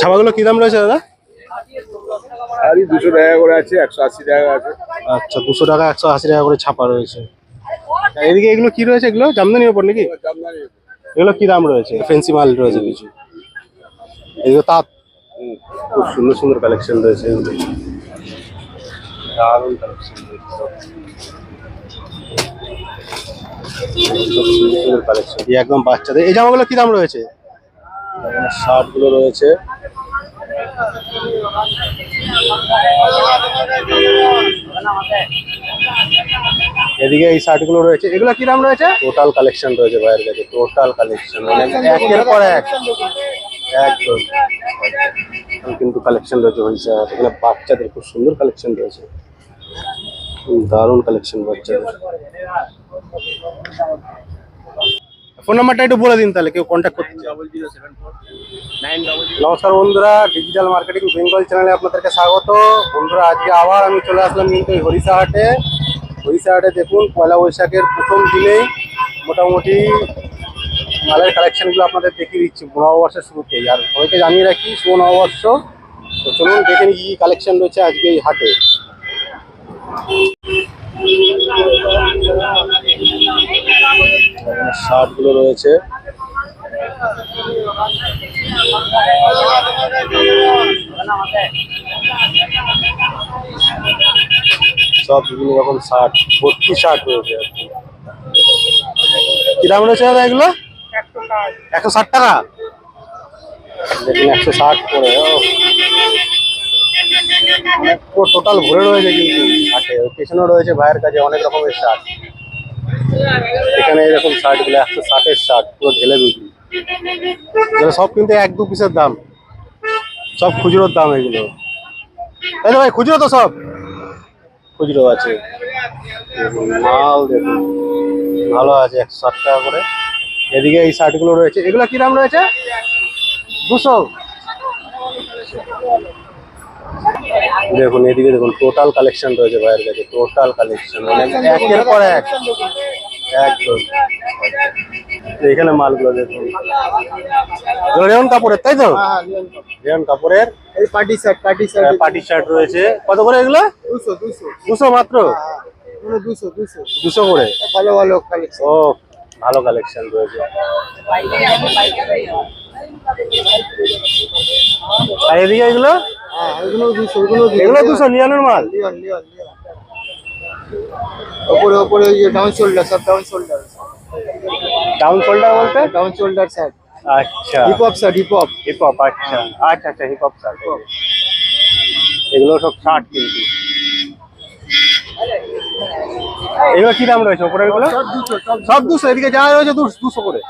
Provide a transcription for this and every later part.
ছাপাগুলো কি দাম রয়েছে দাদা? আর 200 টাকা করে আছে, 180 টাকা আছে। আচ্ছা, 200 টাকা 180 টাকা করে ছাপা রয়েছে। এদিকে এগুলো কি রয়েছে? এগুলো জামদানির উপর নাকি? এগুলো কি দাম রয়েছে? ফ্যান্সি মাল রয়েছে কিছু। এগুলো তাঁত, খুব সুন্দর সুন্দর কালেকশন রয়েছে। দারুণ কালেকশন রয়েছে, একদম বাচ্চাদের। এই জামাগুলো কি দাম রয়েছে? শার্ট গুলো রয়েছে, এদিকে এই শার্ট গুলো রয়েছে। এগুলো কি দাম রয়েছে? টোটাল কালেকশন রয়েছে ভাইয়ের কাছে, টোটাল কালেকশন, একের পর এক একদম কিন্তু কালেকশন রয়েছে হয়েছে। এখানে বাচ্চাদের খুব সুন্দর কালেকশন রয়েছে, দারুণ কালেকশন বাচ্চাদের। ফোন নাম্বারটা একটু বলে দিন তাহলে কেউ কন্ট্যাক্ট করতে। নমস্কার বন্ধুরা, ডিজিটাল মার্কেটিং বেঙ্গল চ্যানেলে আপনাদেরকে স্বাগত। বন্ধুরা, আজকে আবার আমি চলে আসলাম কিন্তু এই হরিষাহাটে। হরিষাহাটে দেখুন, পয়লা বৈশাখের প্রথম দিনেই মোটামুটি মালের কালেকশনগুলো আপনাদের দেখিয়ে দিচ্ছি নববর্ষের শুরুতেই। আর সবাইকে জানিয়ে রাখি শুভ নববর্ষ। তো চলুন দেখে নিই কি কালেকশন রয়েছে আজকে এই হাটে। শার্ট গুলো রয়েছে, সব বিভিন্ন রকম শার্ট, ভর্তি শার্ট রয়েছে। কি দাম রয়েছে দাদা এগুলো? 160 টাকা। দেখুন 160 করে টোটাল ভরে রয়েছে কিন্তু হাটে। পেছনেও রয়েছে ভাইয়ের কাছে অনেক রকমের শার্ট। এখানে এরকম শার্ট গুলো 160-এর শার্ট, পুরো ঢেলে বিক্রি। সব কিন্তু 1-2 পিসের দাম, সব খুচরোর দাম এগুলো, তাই তো ভাই? খুচরো তো, সব খুচরো আছে। মাল দেখুন ভালো আছে, 160 টাকা করে। এদিকে এই শার্ট গুলো রয়েছে, এগুলো কি দাম রয়েছে? 200। দেখুন এদিকে দেখুন, টোটাল কালেকশন রয়েছে ভাইয়ের কাছে, টোটাল কালেকশন, একের পর এক একদম। এখানে মালগুলো দেখুন, রেয়ন কাপড়ের, তাই তো? রেয়ন কাপড়ের এই পার্টি শার্ট, পার্টি শার্ট রয়েছে। কত করে এগুলো? 200 মাত্র? 200 করে? ভালো ভালো কালেকশন। ও, ভালো কালেকশন রয়েছে। আর এদিকে এগুলো? এগুলো 200, এগুলো 200 লিওনের মাল। ওপরে ওপরে ওই ডাউন শোল্ডার, সব ডাউন শোল্ডার। ডাউন শোল্ডার বলতে? Down shoulder shirt. আচ্ছা, hip hop shirt, hip hop. আচ্ছা আচ্ছা আচ্ছা, হিপ হপ শার্ট। এগুলো সব শার্ট কিন্তু। এগুলো কি দাম রয়েছে ওপরের গুলো? সব 200। এদিকে যা রয়েছে 200 করে।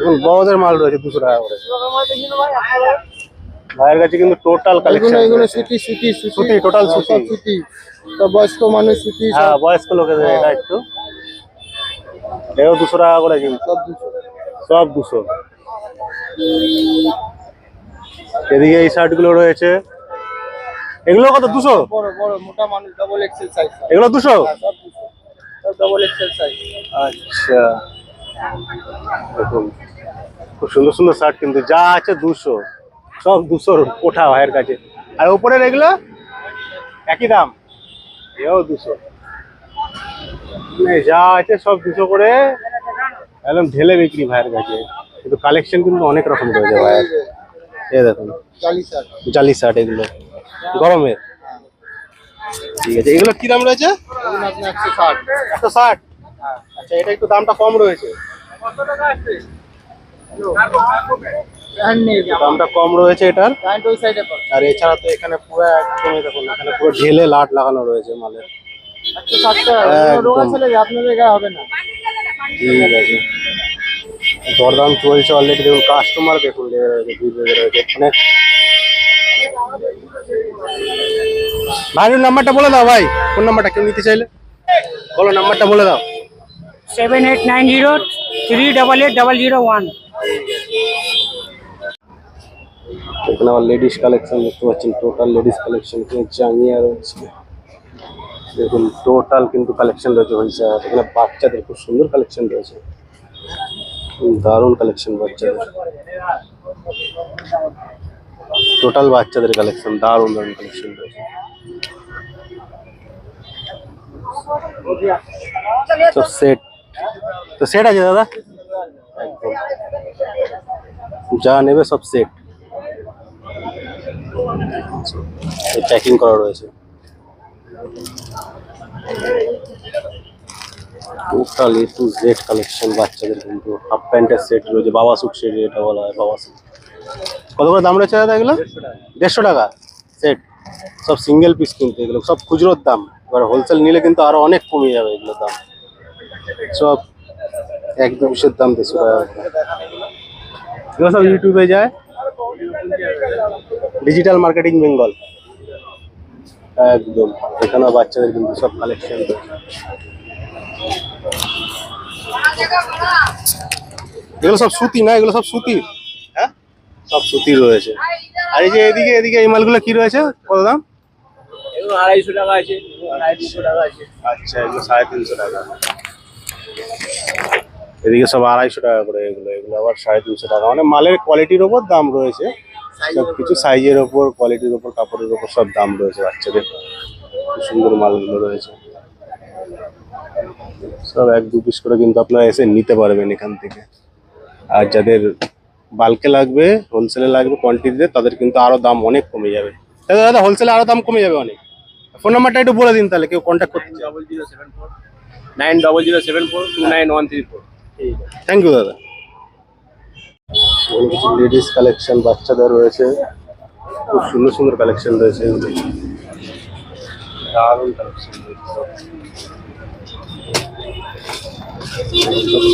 এখন বড়দের মাল রয়েছে 200 টাকা করে। ভাইয়ের কাছে কিন্তু টোটাল কালেকশন। এগুলো সুতি সুতি সুতি, টোটাল সুতি। সুতি, তো বয়স্ক মানুষ সুতি। হ্যাঁ, বয়স্ক লোকেদের এটা একটু। এও 200 টাকা করে কিন্তু, সব 200। এদিকে এই শার্ট গুলো রয়েছে, এগুলো কত? 200? বড় বড় মোটা মানুষ, ডাবল এক্সেল সাইজ। এগুলো 200? সব 200, সব ডাবল এক্সেল সাইজ। আচ্ছা, দেখুন খুব সুন্দর সুন্দর শার্ট কিন্তু, যা আছে 200, সব 200 ওঠা ভাইয়ের কাছে। আর উপরের এগুলো একই দাম, এও 200। যা আছে সব 200 করে, একদম ঢেলে বিক্রি ভাইয়ের কাছে। কিন্তু কালেকশন কিন্তু অনেক রকম রয়েছে ভাইয়ের। এই দেখুন জালি শার্ট, এগুলো গরমের। ঠিক আছে, এগুলো কি দাম রয়েছে? 160। আচ্ছা, এটা একটু দামটা কম রয়েছে। দামটা কম রয়েছে এটার। আর এছাড়া তো এখানে পুরো একদমই দেখুন, এখানে পুরো ঢেলে লাট লাগানো রয়েছে মালের। আপনাদের গায়ে হবে না। ঠিক আছে, দরদাম চলছে অলরেডি। দেখুন কাস্টমার দেখুন এখানে। ভাইয়ের নাম্বারটা বলে দাও ভাই, ফোন নাম্বারটা কেউ নিতে চাইলে বলো, নাম্বারটা বলে দাও। 7890388001। এখানে আবার লেডিস কালেকশন দেখতে পাচ্ছেন, টোটাল লেডিস কালেকশন। জাঙ্গিয়া রয়েছে দেখুন, টোটাল কিন্তু কালেকশন রয়েছে হয়েছে। এখানে বাচ্চাদের খুব সুন্দর কালেকশন রয়েছে। দারুণ কালেকশন বাচ্চাদের, টোটাল বাচ্চাদের কালেকশন, দারুণ দারুণ কালেকশন রয়েছে। সব সেট, তো সেট আছে দাদা একদম, যা নেবে সব সেট, প্যাকিং করা রয়েছে। Total A to Z collection বাচ্চাদের, কিন্তু হাফ প্যান্টের সেট রয়েছে, বাবা স্যুট সেট এটা বলা হয়, বাবা স্যুট। কত করে দাম রয়েছে দাদা এগুলো? 150 টাকা সেট, সব সিঙ্গেল পিস কিন্তু, এগুলো সব খুচরোর দাম। এবার হোলসেল নিলে কিন্তু আরো অনেক কমে যাবে এগুলোর দাম, সব এক দু পিসের দাম 150 টাকা। এগুলো সব ইউটিউবে যায়, ডিজিটাল মার্কেটিং বেঙ্গল একদম। এখানে বাচ্চাদের কিন্তু সব কালেকশন রয়েছে। এগুলো সব সুতি না, এগুলো সব সুতির, হ্যাঁ সব সুতির রয়েছে। আর এই যে এদিকে এদিকে এই মালগুলো কি রয়েছে, কত দাম? এগুলো 250 টাকা আছে, 250 টাকা আছে। আচ্ছা, এগুলো 350 টাকা। এদিকে সব 250 টাকা করে, এগুলো এগুলো আবার 350 টাকা। মানে মালের কোয়ালিটির ওপর দাম রয়েছে, সব কিছু সাইজের ওপর, কোয়ালিটির ওপর, কাপড়ের ওপর সব দাম রয়েছে বাচ্চাদের। খুব সুন্দর মালগুলো রয়েছে, সব এক দু পিস করে কিন্তু আপনারা এসে নিতে পারবেন এখান থেকে। আর যাদের বাল্কে লাগবে, হোলসেলে লাগবে কোয়ান্টিটিতে, তাদের কিন্তু আরো দাম অনেক কমে যাবে। দাদা দাদা হোলসেলে আরো দাম কমে যাবে অনেক। ফোন নাম্বারটা একটু বলে দিন তাহলে কেউ কন্ট্যাক্ট করতে চায়। 9074 থ্যাংক ইউ দাদা। অনেক কিছু লেডিস কালেকশন বাচ্চাদের রয়েছে, খুব সুন্দর সুন্দর কালেকশন রয়েছে, এগুলো দারুণ কালেকশন রয়েছে, সব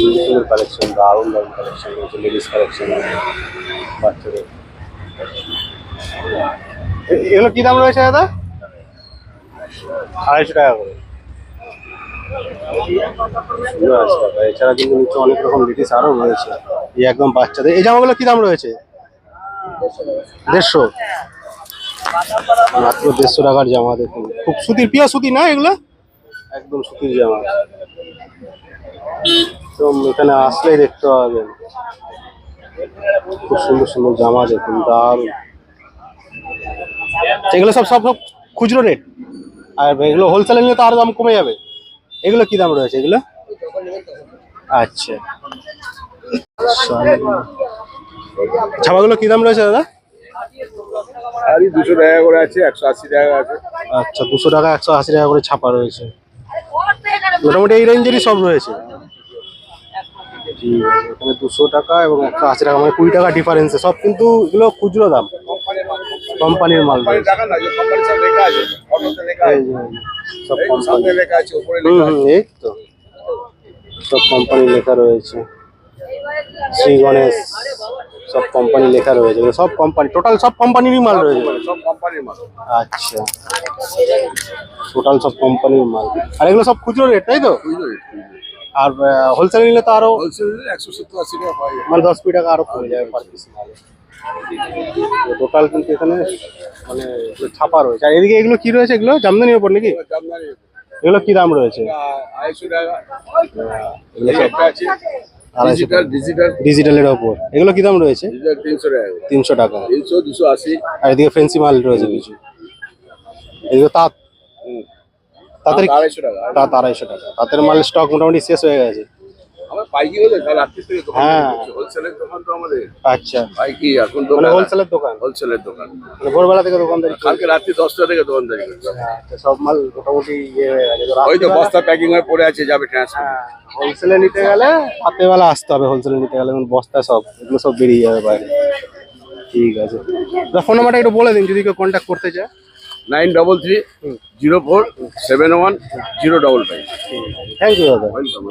সুন্দর কালেকশন, দারুণ দারুণ কালেকশন রয়েছে, লেডিস কালেকশন বাচ্চাদের। এগুলো কি দাম রয়েছে দাদা? 250 টাকা করে, 250 টাকা। এছাড়া কিন্তু নিচে অনেক রকম লেডিস আরো রয়েছে, এই একদম বাচ্চাদের। এই জামাগুলো কি দাম রয়েছে? 150, মাত্র 150 টাকার জামা। দেখুন খুব সুতির, পিওর সুতি না এগুলো, একদম সুতির জামা। তো এখানে আসলেই দেখতে পাবেন খুব সুন্দর সুন্দর জামা, দেখুন দারুণ। এগুলো সব সব সব খুচরো রেট, আর এগুলো হোলসেলে নিলে তো আরো দাম কমে যাবে। এগুলো কি দাম রয়েছে এগুলো? আচ্ছা, ছাপাগুলো কি দাম রয়েছে দাদা? আর 200 টাকা করে আছে, 180 টাকা আছে। আচ্ছা, 200 টাকা 180 টাকা করে ছাপা রয়েছে, মোটামুটি এই রেঞ্জেরই সব রয়েছে। ঠিক আছে, এখানে 200 টাকা এবং 180 টাকা, মানে 20 টাকা ডিফারেন্সে সব, কিন্তু এগুলো খুচরো দাম, কোম্পানির মাল রয়েছে। টাকা না, যে কোম্পানি সব লেখা আছে, অটোতে লেখা এই আছে, যে, সব এই কোম্পানি, সামনে লেখা আছে, উপরে লেখা আছে। এই তো সব কোম্পানি লেখা রয়েছে, শ্রী গণেশ সব কোম্পানি লেখা রয়েছে, এগুলো সব কোম্পানি, টোটাল সব কোম্পানিরই মাল রয়েছে। সব কোম্পানির মাল। আচ্ছা, টোটাল সব কোম্পানির মাল। আর এগুলো সব খুচরো রেট তাই তো? আর হোলসেল নিলে তো আরো হোলসেল 170-80 টাকা পাওয়া যায়। মানে 10-20 টাকা আরো কমে যাবে পার পিস মালে। টোটাল কিন্তু এখানে মানে এগুলো ছাপা রয়েছে। আর এদিকে এগুলো কি রয়েছে? এগুলো জামদানির উপর নাকি? জামদানি এগুলো কি দাম রয়েছে? 250 টাকা। এগুলো এই সব একটা আছে 250 টাকা। ডিজিটাল ডিজিটালের ওপর এগুলো কি দাম রয়েছে? 300 টাকা। 300 টাকা। 300, 280। আর এদিকে ফ্যান্সি মাল রয়েছে কিছু, এদিকে তাঁত, তাঁতের 250 টাকা। তাঁত 250 টাকা। তাঁতের মালের স্টক মোটামুটি শেষ হয়ে গেছে। আমার পাইকারি হলে কাল রাত্রি থেকে দোকান, হ্যাঁ। হোলসেলের দোকান তো আমাদের। আচ্ছা, পাইকারি এখন মানে দোকান, হোলসেলের দোকান, হোলসেলের দোকান। মানে ভোরবেলা থেকে দোকানদারি চলছে। কালকে রাত্রি 10টা থেকে দোকানদারি করছে। আচ্ছা, সব মাল মোটামুটি ইয়ে হয়ে গেছে তো ওই তো রাত্রিবেলা- বস্তা প্যাকিং হয়ে পড়ে আছে, যাবে ট্রান্সফার। হ্যাঁ, হোলসেলে নিতে গেলে রাতেবেলা আসতে হবে, হোলসেলে নিতে গেলে এখন বস্তা সব এগুলো সব বেরিয়ে যাবে বাইরে। ঠিক আছে, ফোন নাম্বারটা একটু বলে দিন যদি কেউ কন্ট্যাক্ট করতে চায়। 933-04-71-055। থ্যাংক ইউ দাদা। ওয়েলকাম।